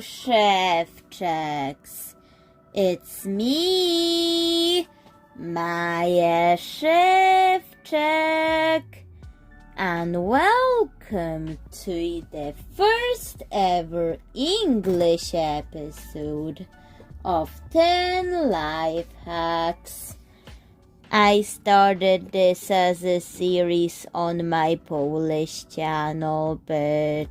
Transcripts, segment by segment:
Lifehacks. It's me, Maya Lifehacks, and welcome to the first ever English episode of 10 Life Hacks. I started this as a series on my Polish channel, but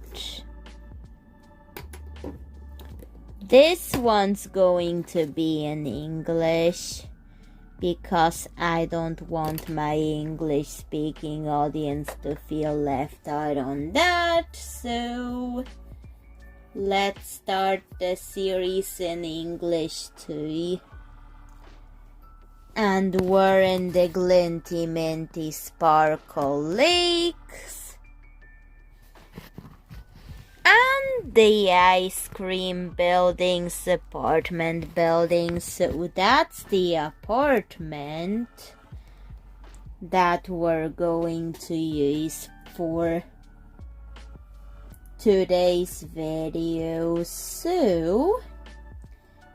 this one's going to be in English because I don't want my English speaking audience to feel left out on that. So let's start the series in English too. And we're in the glinty minty sparkle lakes and the ice cream buildings, apartment buildings. So that's the apartment that we're going to use for today's video. So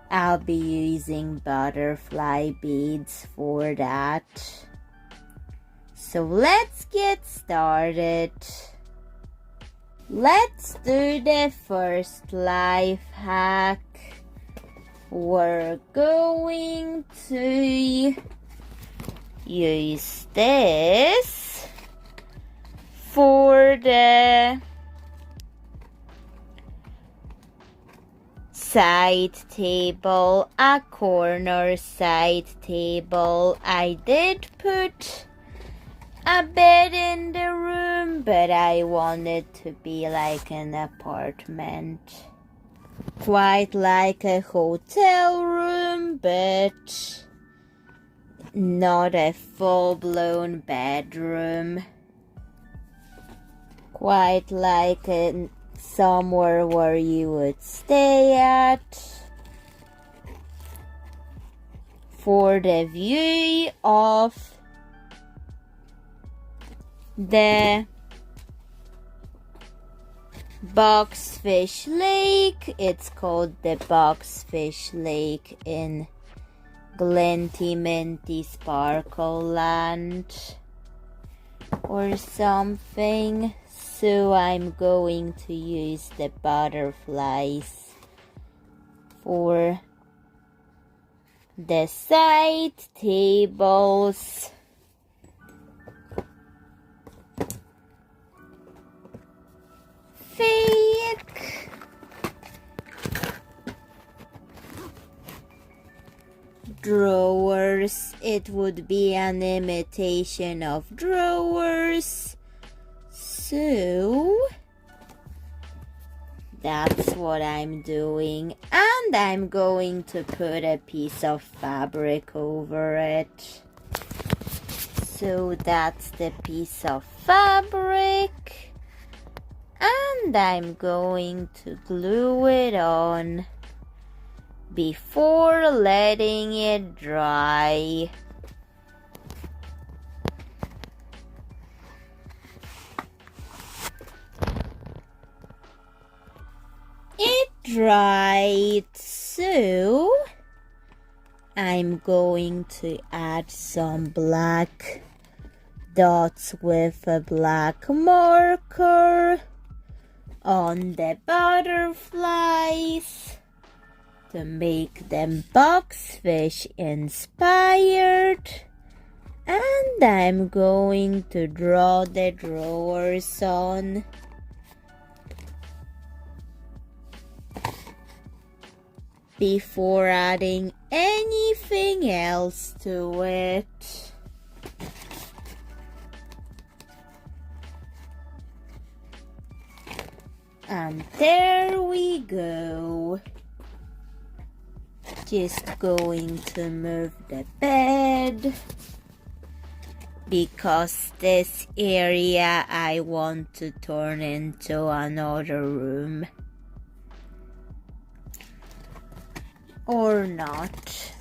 I'll be using butterfly beads for that. So let's get started. Let's do the first life hack. We're going to use this for the side table, a corner side table. I did put a bed in the room, but I wanted to be like an apartment, quite like a hotel room, but not a full-blown bedroom, quite like somewhere where you would stay at for the view of the Boxfish Lake. It's called the Boxfish Lake in Glinty Minty Sparkle Land or something. So I'm going to use the butterflies for the side tables. Fake drawers. It would be an imitation of drawers. So that's what I'm doing, and I'm going to put a piece of fabric over it. So that's the piece of fabric, and I'm going to glue it on before letting it dry. It dried, so I'm going to add some black dots with a black marker on the butterflies to make them boxfish inspired. And I'm going to draw the drawers on before adding anything else to it. And there we go. Just going to move the bed because this area I want to turn into another room. Or not.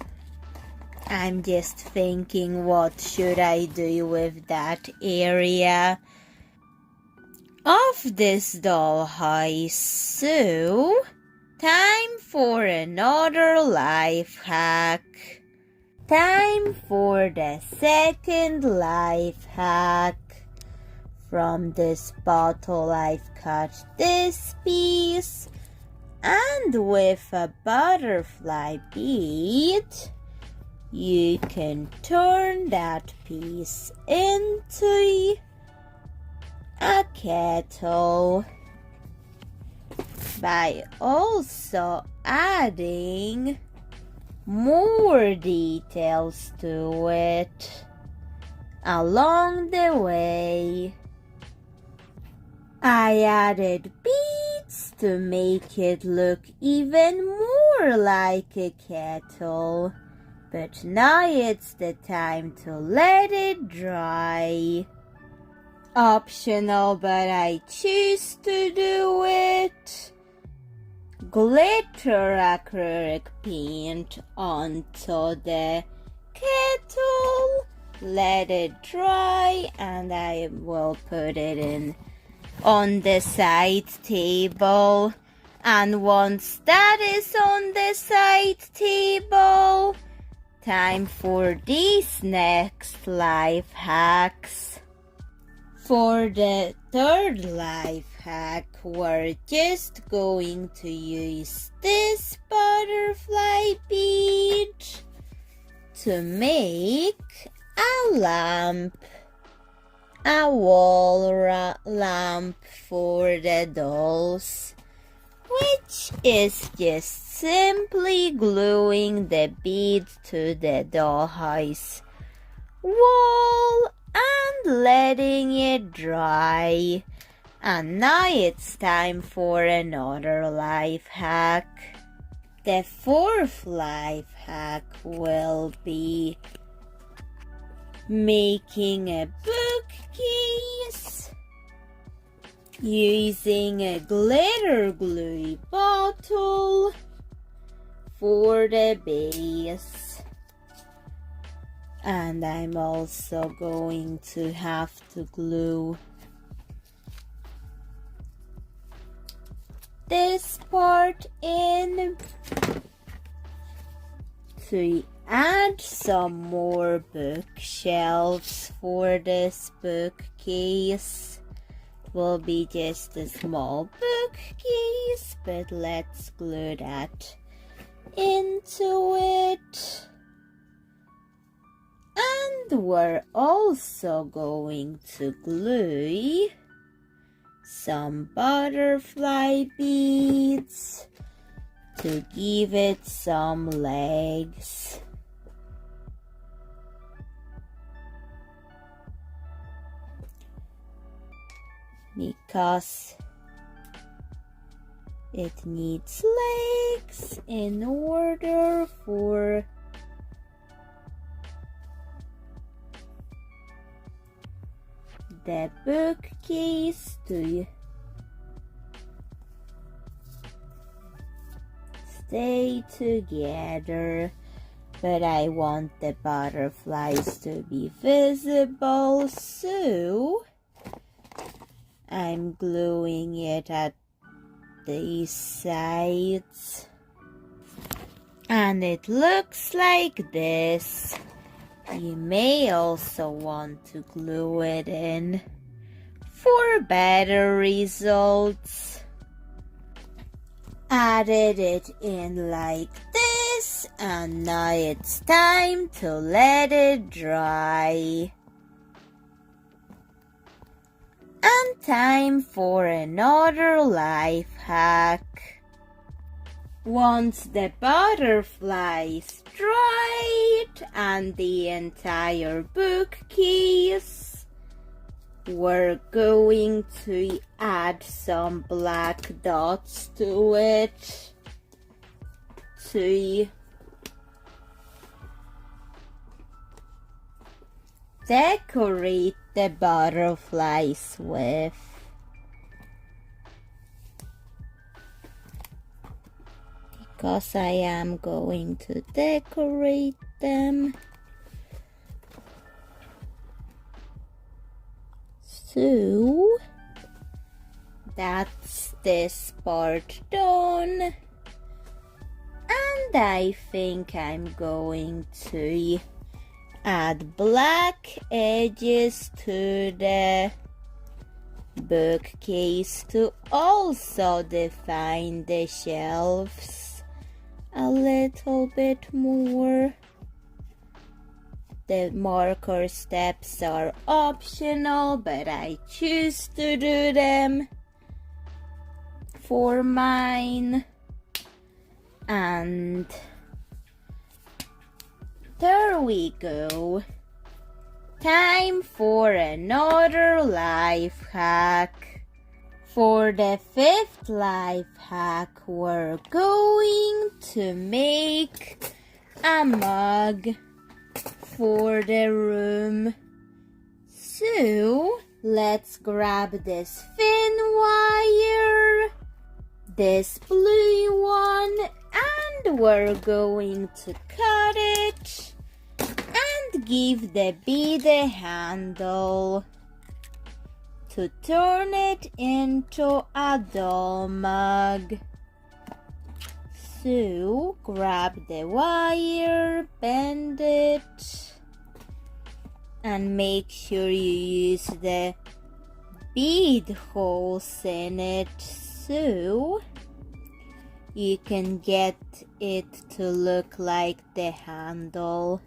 I'm just thinking, what should I do with that area of this dollhouse? So Time for another life hack. Time for the second life hack. From this bottle I've cut this piece, and with a butterfly bead you can turn that piece into a kettle by also adding more details to it along the way. I added beads to make it look even more like a kettle, but now it's the time to let it dry. Optional, but I choose to do it. Glitter acrylic paint onto the kettle. Let it dry, and I will put it in on the side table. And once that is on the side table, time for these next life hacks. For the third life hack, we're just going to use this butterfly bead to make a lamp. A wall lamp for the dolls, which is just simply gluing the bead to the dollhouse wall and letting it dry. And now it's time for another life hack. The fourth life hack will be making a bookcase using a glitter glue bottle for the base. And I'm also going to have to glue this part in to add some more bookshelves for this bookcase. Will be just a small bookcase, but let's glue that into it. And we're also going to glue some butterfly beads to give it some legs. Because it needs legs in order for the bookcase to stay together. But I want the butterflies to be visible, so I'm gluing it at these sides. And it looks like this. You may also want to glue it in for better results. Added it in like this, and now it's time to let it dry. And time for another life hack. Once the butterflies dried and the entire bookcase, we're going to add some black dots to it to decorate the butterflies with. Because I am going to decorate them. So that's this part done. And I think I'm going to add black edges to the bookcase to also define the shelves a little bit more. The marker steps are optional, but I choose to do them for mine. And there we go. Time for another life hack. For the fifth life hack, we're going to make a mug for the room. So let's grab this thin wire, this blue one, and we're going to cut it and give the bead a handle to turn it into a doll mug. So grab the wire, bend it, and make sure you use the bead holes in it so you can get it to look like the handle.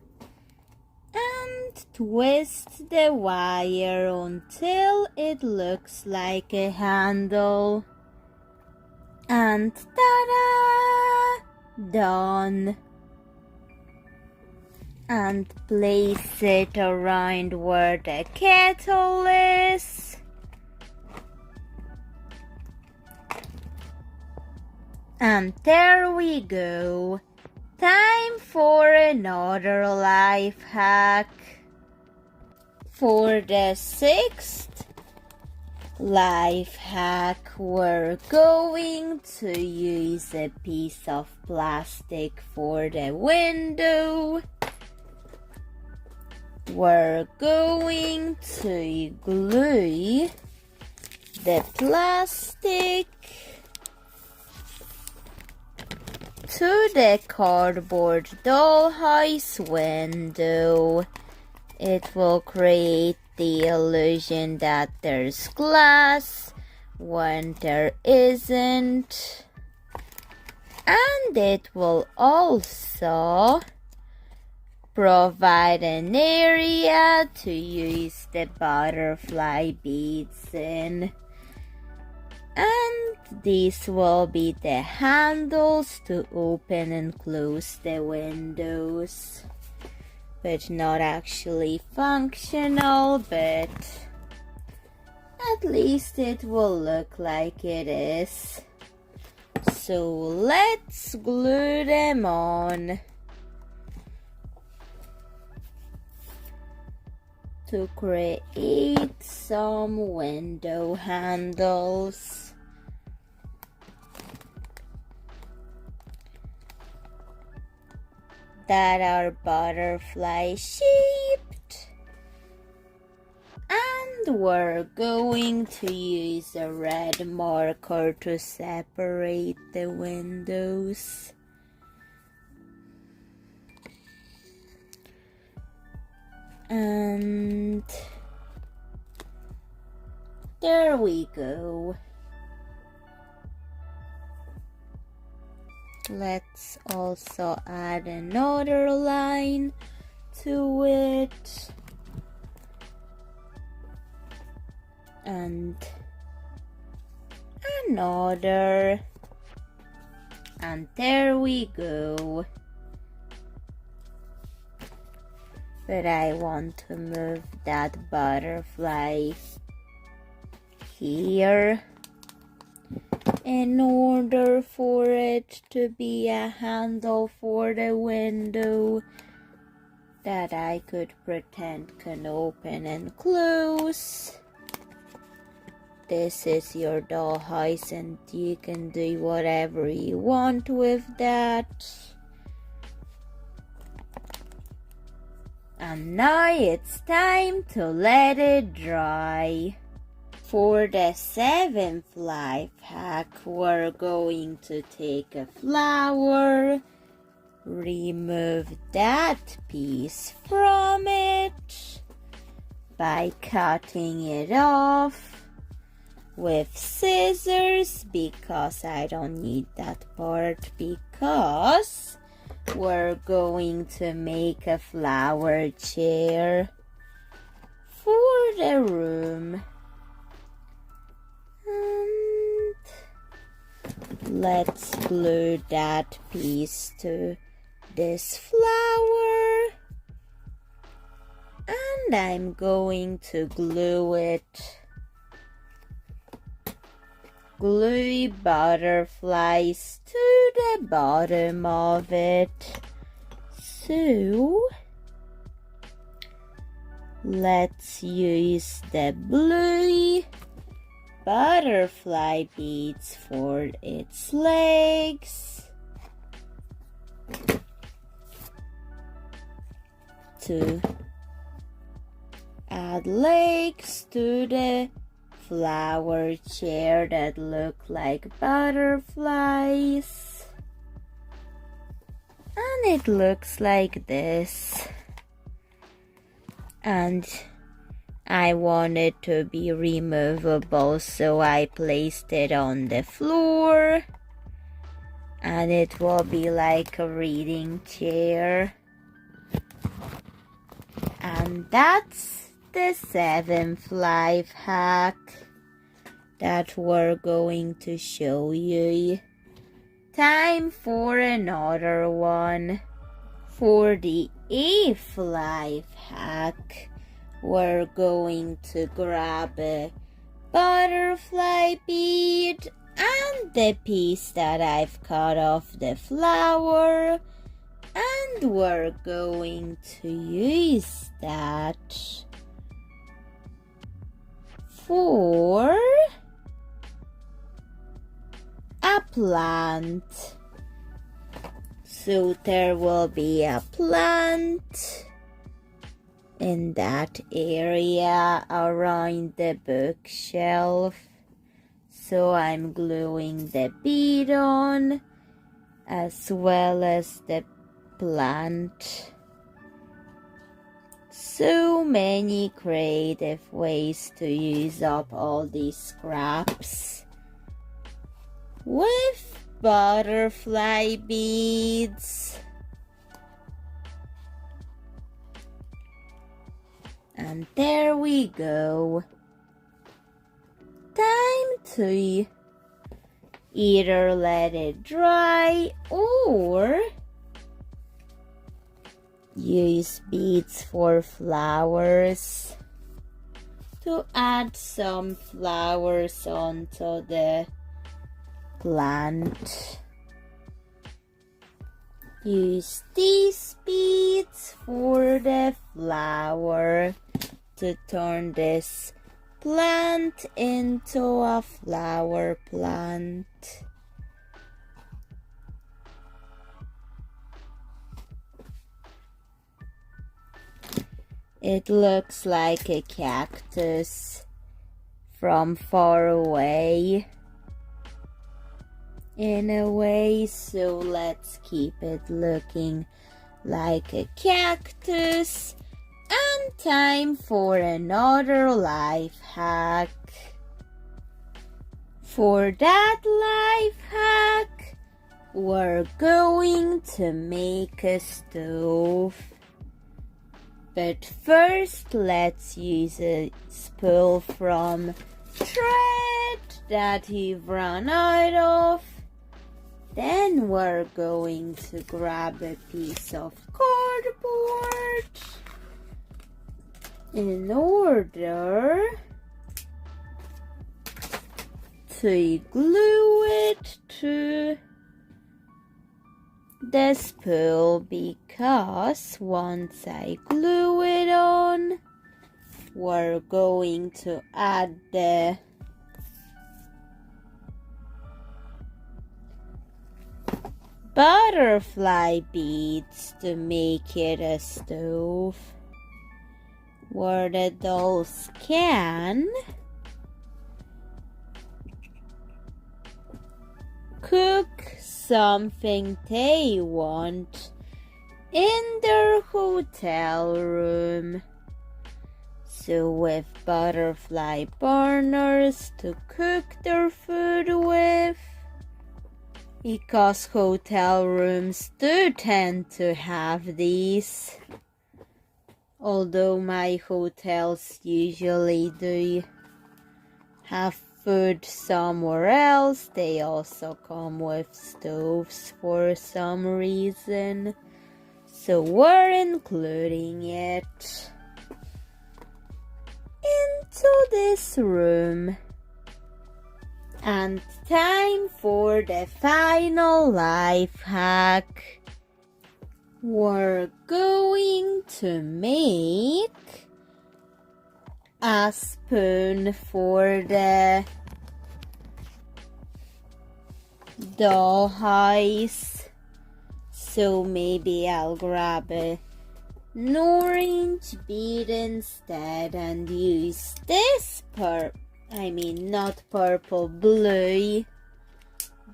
And twist the wire until it looks like a handle. And ta-da! Done. And place it around where the kettle is. And there we go. Time for another life hack. For the sixth life hack, we're going to use a piece of plastic for the window. We're going to glue the plastic to the cardboard dollhouse window. It will create the illusion that there's glass when there isn't. And it will also provide an area to use the butterfly beads in. And these will be the handles to open and close the windows. But not actually functional, but at least it will look like it is. So let's glue them on to create some window handles that are butterfly shaped. And we're going to use a red marker to separate the windows. And there we go. Let's also add another line to it. And another. And there we go. But I want to move that butterfly here in order for it to be a handle for the window that I could pretend can open and close. This is your dollhouse and you can do whatever you want with that. And now it's time to let it dry. For the seventh life hack, we're going to take a flower, remove that piece from it by cutting it off with scissors, because I don't need that part, because we're going to make a flower chair for the room. And let's glue that piece to this flower. And I'm going to glue butterflies to the bottom of it. So let's use the blue butterfly beads for its legs to add legs to the flower chair that look like butterflies. And it looks like this. And I want it to be removable, so I placed it on the floor. And it will be like a reading chair. And that's the 7th life hack that we're going to show you. Time for another one. For the 8th life hack, we're going to grab a butterfly bead and the piece that I've cut off the flower, and we're going to use that for a plant. So there will be a plant in that area around the bookshelf. So I'm gluing the bead on as well as the plant. So many creative ways to use up all these scraps with butterfly beads. And there we go. Time to either let it dry or use beads for flowers to add some flowers onto the plant. Use these beads for the flower to turn this plant into a flower plant. It looks like a cactus from far away in a way, so let's keep it looking like a cactus. And time for another life hack. For that life hack, we're going to make a stove. But first, let's use a spool from thread that we've run out of. Then we're going to grab a piece of cardboard in order to glue it to the spool, because once I glue it on, we're going to add the butterfly beads to make it a stove where the dolls can cook something they want in their hotel room. So with butterfly burners to cook their food with, because hotel rooms do tend to have these. Although my hotels usually do have food somewhere else, they also come with stoves for some reason. So we're including it into this room. And time for the final life hack. We're going to make a spoon for the doll house. So maybe I'll grab an orange bead instead and use this blue.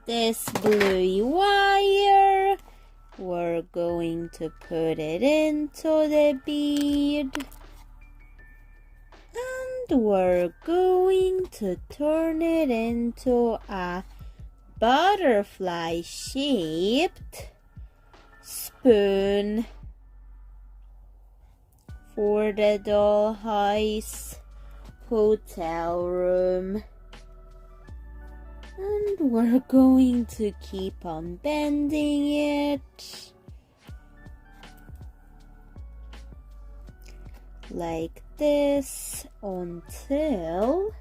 This blue wire. We're going to put it into the bead. And we're going to turn it into a butterfly shaped spoon for the dollhouse hotel room. And we're going to keep on bending it like this until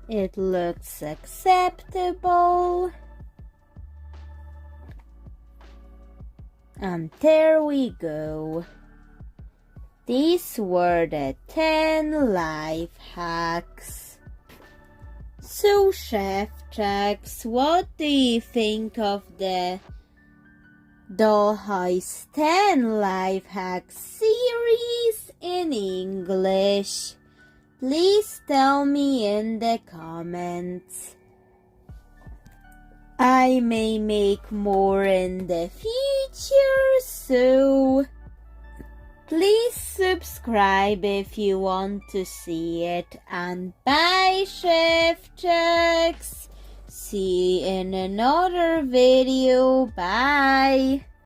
it looks acceptable. And there we go. These were the 10 life hacks. So Chef Jax, what do you think of the Dollhouse 10 life hacks series in English? Please tell me in the comments. I may make more in the future, so please subscribe if you want to see it. And bye, Chef Jax. See you in another video. Bye.